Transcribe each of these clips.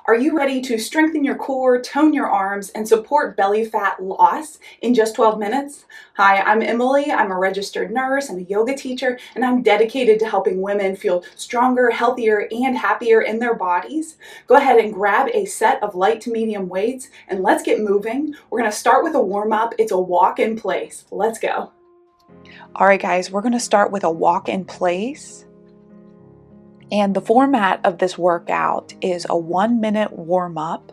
Are you ready to strengthen your core, tone your arms, and support belly fat loss in just 12 minutes? Hi, I'm Emily. I'm a registered nurse and a yoga teacher, and I'm dedicated to helping women feel stronger, healthier, and happier in their bodies. Go ahead and grab a set of light to medium weights, and let's get moving. We're going to start with a warm-up. It's a walk in place. Let's go. All right, guys, we're going to start with a walk in place. And the format of this workout is a 1-minute warm-up.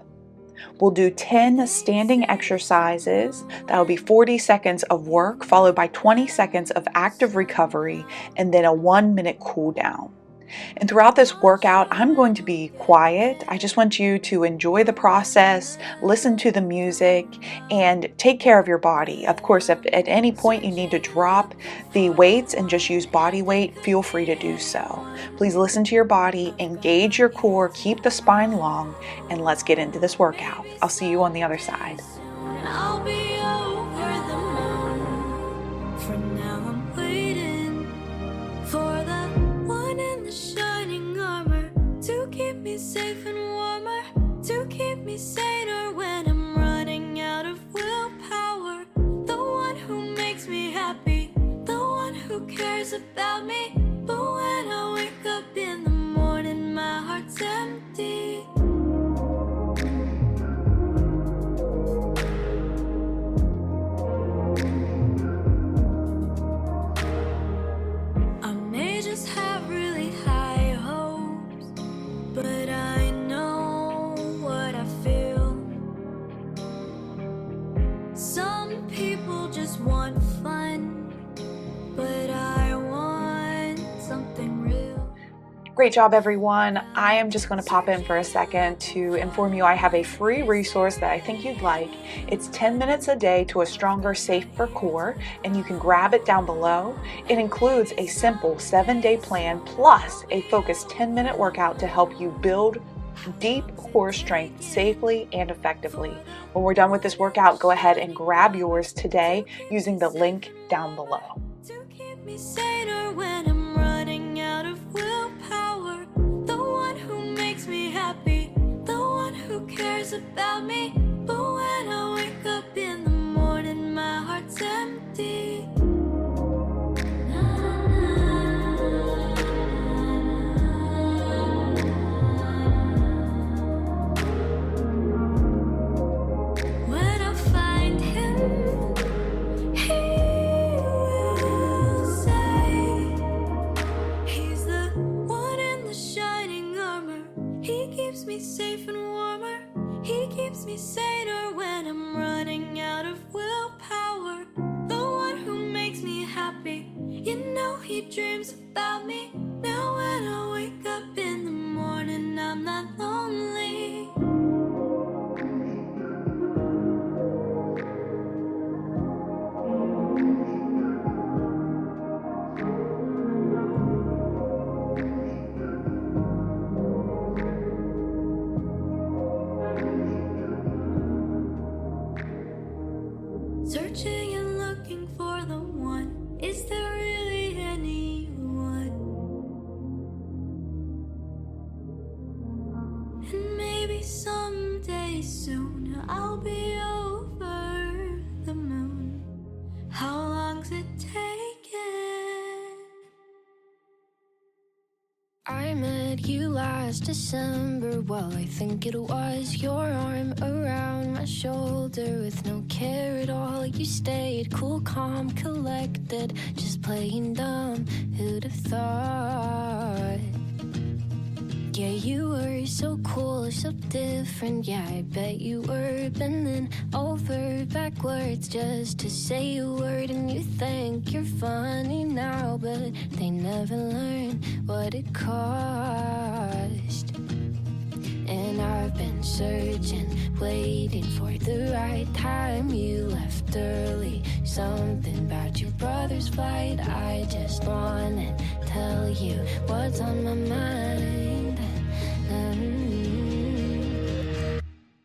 We'll do 10 standing exercises. That'll be 40 seconds of work, followed by 20 seconds of active recovery, and then a 1-minute cool down. And throughout this workout, I'm going to be quiet. I just want you to enjoy the process, listen to the music, and take care of your body. Of course, if at any point you need to drop the weights and just use body weight, feel free to do so. Please listen to your body, engage your core, keep the spine long, and let's get into this workout. I'll see you on the other side. I'll be over the moon. For now I'm waiting for the one in the shining armor to keep me safe and warmer, to keep me saner when I'm running out of willpower. The one who makes me happy, the one who cares about me. But when I wake up in the morning, my heart's empty. I may just have really high hopes, but I know what I feel. Some people just want fun, but I want something real. Great job, everyone. I am just going to pop in for a second to inform you I have a free resource that I think you'd like. It's 10 minutes a day to a stronger, safer core, and you can grab it down below. It includes a simple 7-day plan plus a focused 10-minute workout to help you build deep core strength safely and effectively. When we're done with this workout, go ahead and grab yours today using the link down below. To keep me saner when I'm running out of willpower. The one who makes me happy, the one who cares about me. But when I wake up in the morning, my heart's empty. When I find him, he will say he's the one in the shining armor. He keeps me safe and warmer. He keeps me saner when I'm running out of willpower. The one who makes me happy, you know he dreams about me. Now when I wake up in the morning, I'm not lonely. Searching and looking for the one. Is there really anyone? And maybe someday soon I'll be over the moon. How long's it taken? I met you last December. Well, I think it was. Your arm around my shoulder with no care at all. You stayed cool, calm, collected, just playing dumb. Who'd have thought? Yeah, you were so cool, so different. Yeah, I bet you were bending over backwards just to say a word. And you think you're funny now, but they never learn what it cost. And I've been searching, waiting for the right time. You left early, something about your brother's flight. I just wanna tell you what's on my mind.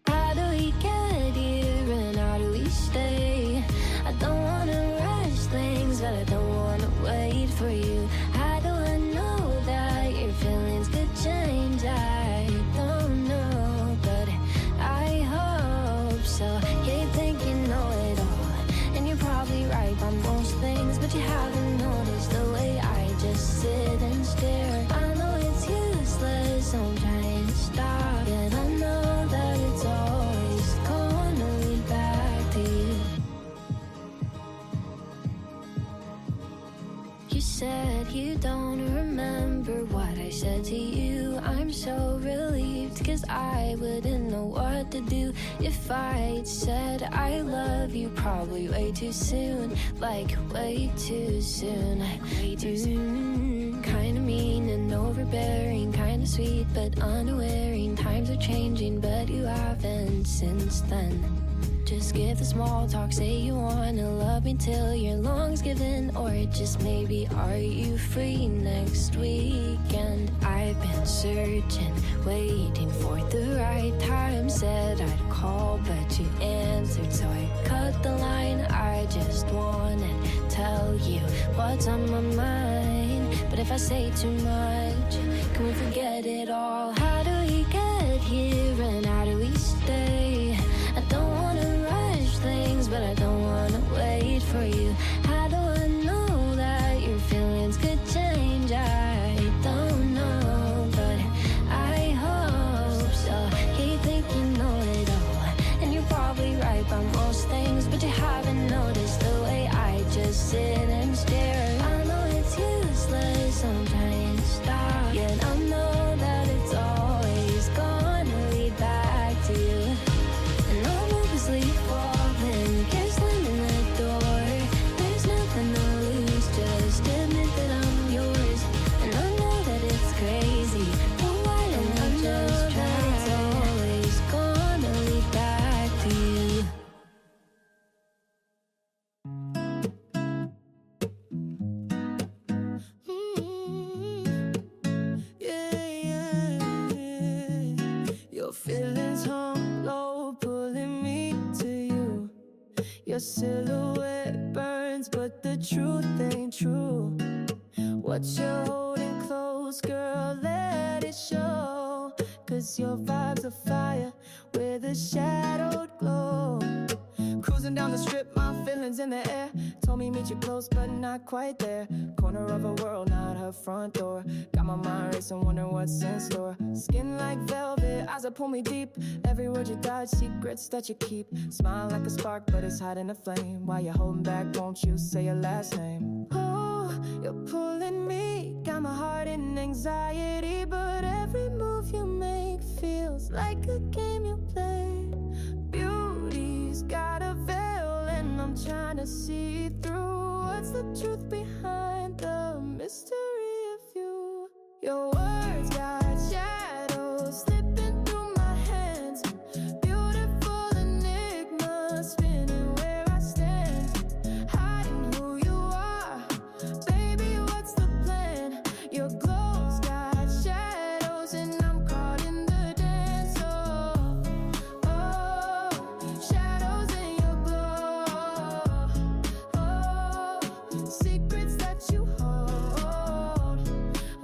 How do we get here and how do we stay? I don't wanna rush things, but I don't wanna wait for you. How do I know that your feelings could change? I don't know, but 'cause I wouldn't know what to do if I'd said I love you probably way too soon. Like way too soon. Kinda mean and overbearing, kinda sweet but unawareing. Times are changing but you haven't since then. Just give the small talk, say you wanna love me till your lungs give in. Or just maybe, are you free next weekend? I've been searching, waiting for the right time. Said I'd call but you answered, so I cut the line. I just wanna tell you what's on my mind, but if I say too much, can we forget it all? How do we get here and how do we stay? I don't wanna rush things, but I don't wanna wait for you. How do I know that your feelings could change? I don't know, but I hope so. Yeah, you think you know it all, and you're probably right about most things, but you haven't noticed the way I just sit and stare. I know it's useless, I'm trying to stop, yet I know that it's always gonna lead back to you. And I'm purposely falling, keep slamming the door. There's nothing to lose, just admit that I'm yours. And I know that it's crazy, but why don't I just try? It's always gonna lead back to you. Your feelings hung low, pulling me to you. Your silhouette burns, but the truth ain't true. What you're holding close, girl, let it show. 'Cause your vibe's a fire with a shadowed glow. Cruising down the strip, my feelings in the air. Told me meet you close, but not quite there. Corner of a world, not her front door. Got my mind racing, wondering what's in store. Skin like velvet, eyes that pull me deep. Every word you dodge, secrets that you keep. Smile like a spark, but it's hiding a flame. While you're holding back, won't you say your last name? Oh, you're pulling me, got my heart in anxiety. But every move you make feels like a game you play. Beauty's got a veil, and I'm trying to see through. What's the truth behind the mystery of you? Your words got shadows slipping through my hands. Beautiful enigma spinning where I stand. Hiding who you are, baby, what's the plan? Your glow's got shadows and I'm caught in the dance. Oh, shadows in your glow. Oh, secrets that you hold.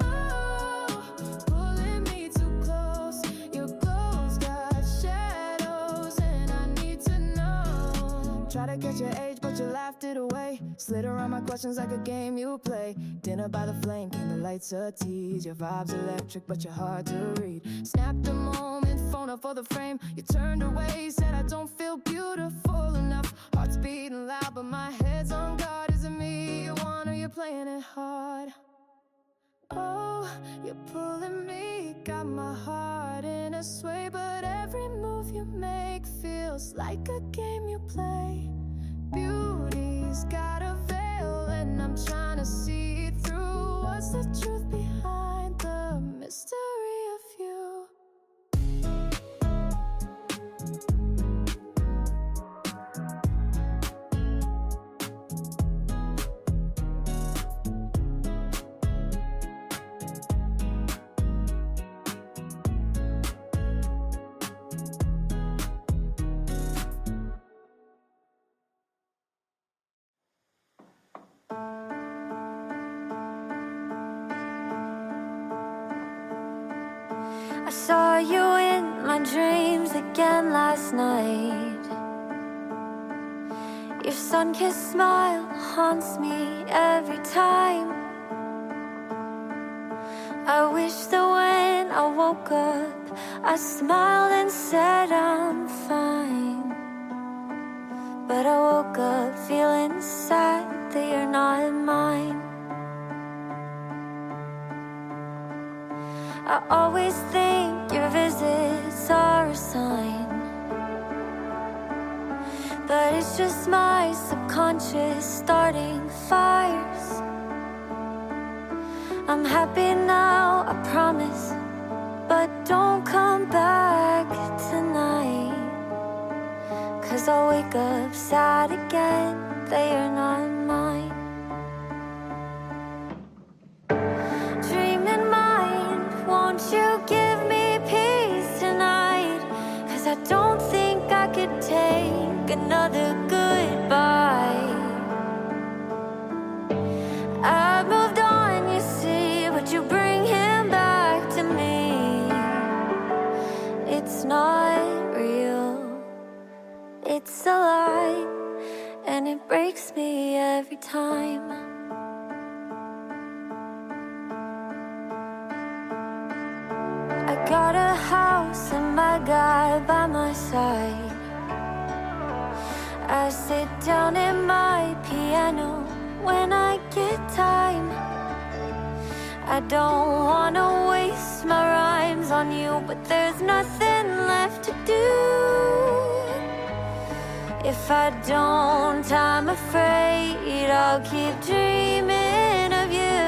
Oh, pulling me too close. Your glow's got shadows and I need to know. Try to catch your age, but you laughed it away. Slid around my questions like a game you play. Dinner by the flame, came the lights a tease. Your vibe's electric, but you're hard to read. Snapped a moment, phone up for the frame. You turned away, said I don't feel beautiful enough. Heart's beating loud, but my head's on guard. Is it me you want or you're playing it hard? Oh, you're pulling me, got my heart in a sway. But every move you make feels like a game you play. Beauty's got a veil, and I'm trying to see through. What's the truth behind the mystery of you? I saw you in my dreams again last night. Your sun-kissed smile haunts me every time. I wish that when I woke up, I smiled and said I'm fine. But I woke up feeling sad that you're not mine. I always think you're visits are a sign, but it's just my subconscious starting fires. I'm happy now, I promise, but don't come back tonight, 'cause I'll wake up sad again, they are not mine. Dreaming mind, won't you give me peace tonight? 'Cause I don't think I could take another goodbye. I moved on, you see, but you bring him back to me. It's not real, it's a lie, and it breaks me every time. I got a house and my guy by my side. I sit down at my piano when I get time. I don't wanna waste my rhymes on you, but there's nothing left to do. If I don't, I'm afraid I'll keep dreaming of you.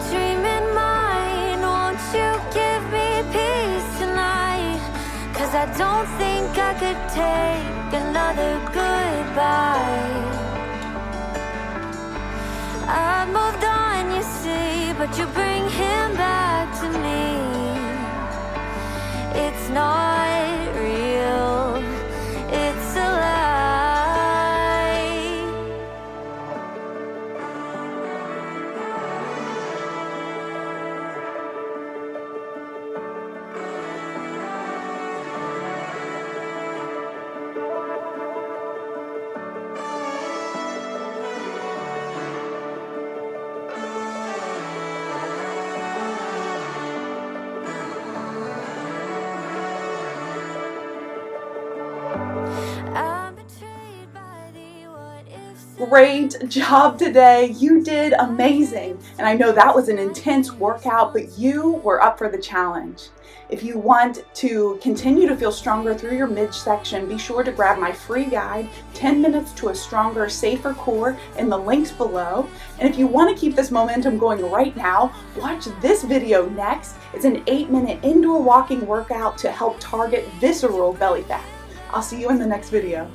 Dreaming mine, won't you give me peace tonight? 'Cause I don't think I could take another goodbye. I moved on, you see, but you bring him back to me. It's not real, it's a lie. I'm betrayed by the what ifs. Great job today. You did amazing. And I know that was an intense workout, but you were up for the challenge. If you want to continue to feel stronger through your midsection, be sure to grab my free guide, 10 Minutes to a Stronger, Safer Core, in the links below. And if you want to keep this momentum going right now, watch this video next. It's an 8-minute indoor walking workout to help target visceral belly fat. I'll see you in the next video.